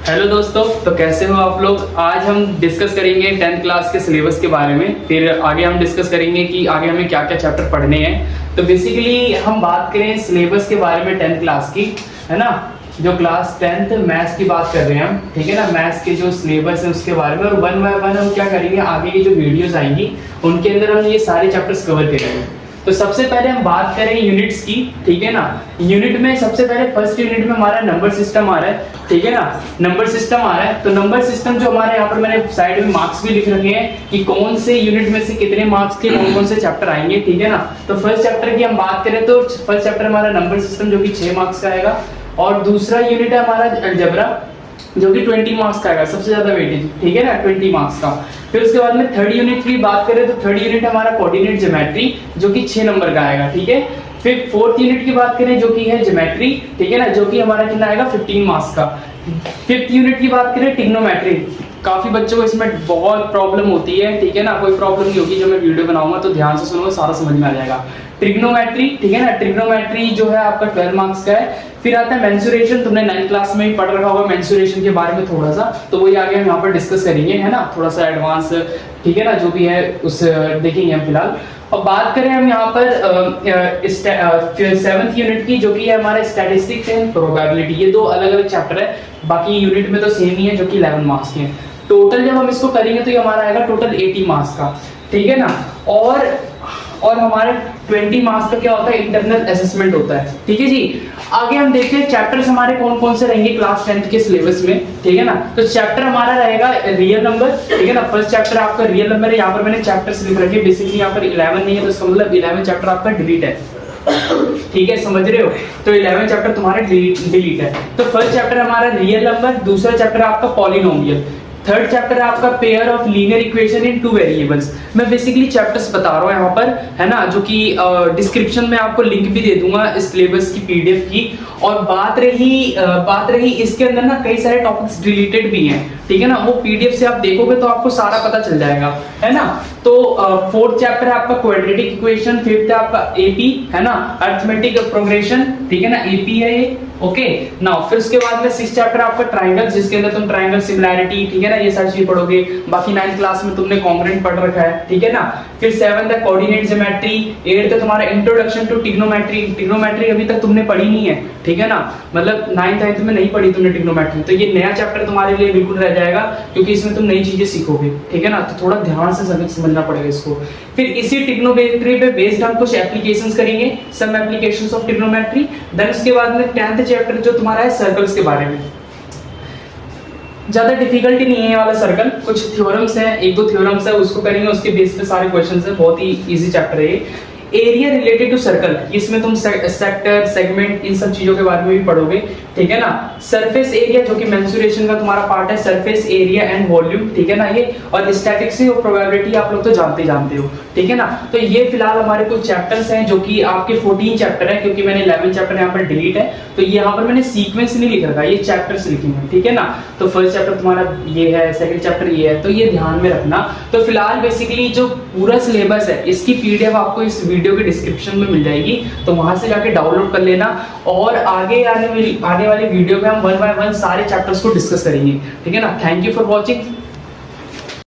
Hello दोस्तों, तो कैसे हो आप लोग। आज हम डिस्कस करेंगे 10th क्लास के सिलेबस के बारे में। फिर आगे हम डिस्कस करेंगे कि आगे हमें क्या क्या चैप्टर पढ़ने हैं। तो बेसिकली हम बात करें सिलेबस के बारे में 10th क्लास की, है ना। जो क्लास 10th मैथ्स की बात कर रहे हैं हम, ठीक है ना। मैथ्स के जो सिलेबस है उसके बारे में, और वन बाय वन हम क्या करेंगे, आगे की जो वीडियोस आएंगी उनके अंदर हम ये सारे चैप्टर्स कवर करेंगे। तो सबसे पहले हम बात करें यूनिट्स की, ठीक है ना। यूनिट में सबसे पहले फर्स्ट यूनिट में हमारा नंबर सिस्टम आ रहा है, ठीक है ना। नंबर सिस्टम आ रहा है, तो नंबर सिस्टम जो हमारे यहाँ पर मैंने साइड में मार्क्स भी लिख रखे हैं कि कौन से यूनिट में से कितने मार्क्स के कौन कौन से चैप्टर आएंगे, ठीक है ना। तो फर्स्ट चैप्टर की हम बात करें तो फर्स्ट चैप्टर हमारा नंबर सिस्टम जो कि 6 मार्क्स का आएगा, और दूसरा यूनिट है हमारा अलजेब्रा जो कि 20 मार्क्स का आएगा, सबसे ज्यादा वेटेज, ठीक है ना, 20 मार्क्स का। फिर उसके बाद में थर्ड यूनिट की बात करें तो थर्ड यूनिट हमारा कोऑर्डिनेट ज्योमेट्री जो कि 6 नंबर का आएगा, ठीक है। फिर फोर्थ यूनिट की बात करें जो कि है ज्योमेट्री, ठीक है ना, जो कि हमारा कितना आएगा 15 मार्क्स का। फिफ्थ यूनिट की बात करें ट्रिग्नोमेट्री, काफी बच्चों को इसमें बहुत प्रॉब्लम होती है, ठीक है ना। कोई प्रॉब्लम नहीं होगी, जो मैं वीडियो बनाऊंगा तो ध्यान से सुनो, सारा समझ में आ जाएगा। ट्रिग्नोमेट्री, ठीक है ना, ट्रिग्नोमेट्री जो है आपका 12 मार्क्स का है। फिर आता है मेंसुरेशन, तुमने 9th क्लास में ही पढ़ रखा होगा मेंसुरेशन के बारे में थोड़ा सा, तो वही आगे हम यहाँ पर डिस्कस करेंगे, है ना, थोड़ा सा एडवांस, ठीक है ना, जो भी है उस देखेंगे हम फिलहाल। और बात करें हम यहाँ पर 7th यूनिट की जो कि है हमारा स्टैटिस्टिक्स एंड प्रोबेबिलिटी, ये दो अलग अलग चैप्टर है, बाकी यूनिट में तो सेम ही है जो कि 11 मार्क्स के हैं। टोटल जब हम इसको करेंगे तो ये हमारा आएगा टोटल 80 मार्क्स का, ठीक है ना। और हमारे 20 मार्क्स का क्या होता है, इंटरनल असेसमेंट होता है, ठीक है जी। आगे हम देखते हैं चैप्टर्स हमारे कौन कौन से रहेंगे क्लास 10th के सिलेबस में, ठीक है ना। तो चैप्टर हमारा रहेगा रियल नंबर, ठीक है ना। फर्स्ट चैप्टर आपका रियल नंबर है, यहाँ पर मैंने चैप्टर्स लिख रखे, बेसिकली यहाँ पर 11 नहीं है तो इसका मतलब 11 चैप्टर आपका डिलीट है, ठीक है, समझ रहे हो। तो 11 चैप्टर तुम्हारा डिलीट है। तो फर्स्ट चैप्टर हमारा रियल नंबर, दूसरा चैप्टर आपका पॉलिनोमियल, थर्ड चैप्टर है आपका pair of linear equation in 2 variables. मैं बेसिकली चैप्टर्स बता रहा हूँ यहाँ पर, है ना, जो कि डिस्क्रिप्शन में आपको लिंक भी दे दूंगा इस सिलेबस की पीडीएफ की। और बात रही इसके अंदर ना कई सारे टॉपिक्स डिलीटेड भी हैं, ठीक है ना। वो पीडीएफ से आप देखोगे तो आपको सारा पता चल जाएगा, है ना। तो फोर्थ चैप्टर है आपका क्वाड्रेटिक इक्वेशन, फिफ्थ है आपका एपी, है ना, अरिथमेटिक प्रोग्रेशन, ठीक है ना, एपी है ये, ओके नाउ। फिर उसके बाद में 6th चैप्टर आपका ट्रायंगल, जिसके अंदर तुम ट्रायंगल सिमिलैरिटी, ठीक है ना, ये सारी चीज पढ़ोगे। बाकी 9th क्लास में तुमने कॉन्ग्रुएंट पढ़ रखा है, ठीक है ना। फिर 7th है कोऑर्डिनेट ज्योमेट्री, 8th है तुम्हारा इंट्रोडक्शन टू ट्रिग्नोमेट्री। ट्रिग्नोमेट्री अभी तक तुमने पढ़ी नहीं है, ठीक है ना, मतलब 9th 8th में नहीं पढ़ी तुमने ट्रिग्नोमेट्री, तो ये नया चैप्टर तुम्हारे लिए बिल्कुल रह जाएगा, क्योंकि इसमें तुम नई चीजें सीखोगे, ठीक है ना। तो थोड़ा ध्यान से समझना पड़ेगा इसको। फिर इसी ट्रिग्नोमेट्री पे बेस्ड हम कुछ एप्लीकेशंस करेंगे, some applications of trigonometry. Then उसके बाद में 10th चैप्टर जो तुम्हारा है सर्कल्स के बारे में, ज्यादा डिफिकल्टी नहीं है ये वाला सर्कल, कुछ थ्योरम्स हैं, एक दो थ्योरम्स है उसको करेंगे, उसके बेस पे सारे क्वेश्चंस है, बहुत ही इजी चैप्टर है ये। एरिया रिलेटेड टू सर्कल, इसमें तुम सेक्टर, सेगमेंट, इन सब चीजों के बारे में भी पढ़ोगे, ठीक है ना। सरफेस एरिया जो कि मेंसुरेशन का तुम्हारा पार्ट है, सरफेस एरिया एंड वॉल्यूम, ठीक है ना ये। और स्टैटिस्टिक्स और प्रोबेबिलिटी आप लोग तो जानते हो, ठीक है ना। तो ये फिलहाल हमारे कुछ चैप्टर्स हैं जो कि आपके 14 चैप्टर है, क्योंकि मैंने 11 चैप्टर यहाँ पर डिलीट है, तो यहाँ पर मैंने सीक्वेंस नहीं लिख रखा, ये चैप्टर्स लिखे हैं, ठीक है ना। तो फर्स्ट चैप्टर तुम्हारा ये है, सेकंड चैप्टर ये है, तो ये ध्यान में रखना। तो फिलहाल बेसिकली जो पूरा सिलेबस है इसकी पीडीएफ आपको इस वीडियो के डिस्क्रिप्शन में मिल जाएगी, तो वहां से जाके डाउनलोड कर लेना। और आगे आने वाली वीडियो में हम वन बाय वन सारे चैप्टर्स को डिस्कस करेंगे, ठीक है ना। Thank you for watching.